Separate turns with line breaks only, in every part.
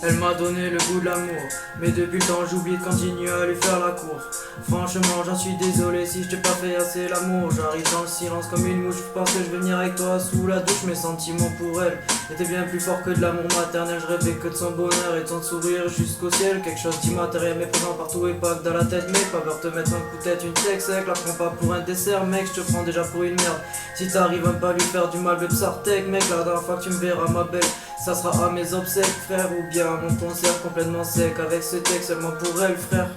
Elle m'a donné le goût de l'amour, mais depuis le temps j'oublie de continuer à lui faire la cour. Franchement j'en suis désolé si je t'ai pas fait assez l'amour. J'arrive dans le silence comme une mouche, je pense que je vais venir avec toi sous la douche. Mes sentiments pour elle étaient bien plus forts que de l'amour maternel. Je rêvais que de son bonheur et de son sourire jusqu'au ciel. Quelque chose d'immatériel mais présent partout et pas que dans la tête. Mais pas peur de te mettre un coup de tête, une tech sec. La prends pas pour un dessert mec, je te prends déjà pour une merde. Si t'arrives à pas lui faire du mal, le Sartec mec. La dernière fois que tu me verras ma belle, ça sera à mes obsèques frère, ou bien à mon concert complètement sec avec ce texte seulement pour elle frère.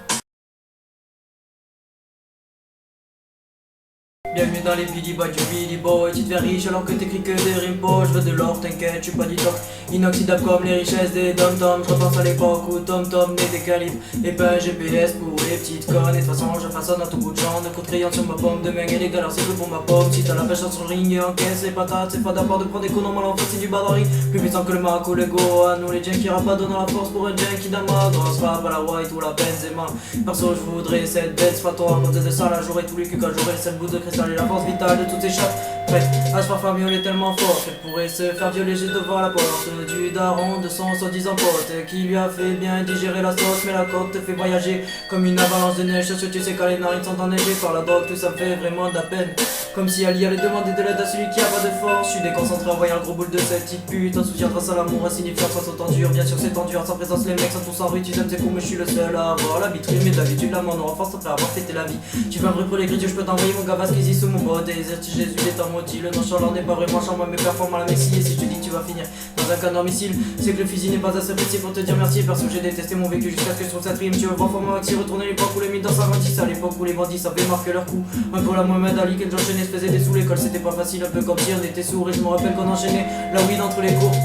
Bienvenue dans les Billy Boy du Billy Boy. Tu te fais riche alors que t'écris que des rimes. Je veux de l'or, t'inquiète, je suis pas du top. Inoxydable comme les richesses des dom-toms. Je repense à l'époque où Tom-Tom n'était calibre et pas un GPS pour les petites connes. Et de toute façon je façonne à tout bout de champ. De coups de crayon sur ma pomme de main et les galères c'est que pour ma pomme. Si t'as la pêche sur le ring et encaisse les patates, c'est pas d'abord de prendre des coups, non mal en fait c'est du badarie. Plus puissant que le Mac ou l'ego. À nous les gens qui rappent donnant la force pour un gen qui dama. Grosse frappe à la White ou la Benzema. Perso je voudrais cette bête, c'est pas toi. Quand de ça là j'aurais tous les culs quand j'aurais cette bout de cristal et la force vitale de toutes ces chattes. Prête à se faire faire violer tellement fort qu'elle pourrait se faire violer juste devant la porte du daron de son soi-disant pote qui lui a fait bien digérer la sauce. Mais la côte te fait voyager comme une avalanche de neige. Parce que tu sais quand les narines sont enneigées par la drogue, tout ça me fait vraiment de la peine. Comme si Ali allait demander de l'aide à celui qui a pas de force. Je suis déconcentré en voyant le gros boule de cette petite pute. On soutiendra ça l'amour insignifiant sans s'entendure. Bien sûr c'est tendu, en sans présence les mecs sont tous en rue. Tu aimes c'est cool mais je suis le seul à avoir l'habitude. Mais d'habitude la mon enfance après avoir fêté la vie. Tu veux un vrai pour les grilles, je peux t'envoyer mon gars Vasquez sous mon bras. Des Jésus est en maudit. Le nonchalant n'est pas vraiment charmant mais performant la messie. Et si je te dis que tu vas finir dans un canon missile, c'est que le fusil n'est pas assez petit pour te dire merci. Parce que j'ai détesté mon vécu jusqu'à ce que je trouve cette rime. Tu veux voir format maxi, retourner l'époque où les mythes dans sa rendisse. À l'époque où les bandits savaient marquer leur coup. Un peu la Mohamed Ali qu'elle enchaînait se faisait des sous l'école. C'était pas facile, un peu comme si on était sourd. Et je me rappelle qu'on enchaînait la weed entre les cours.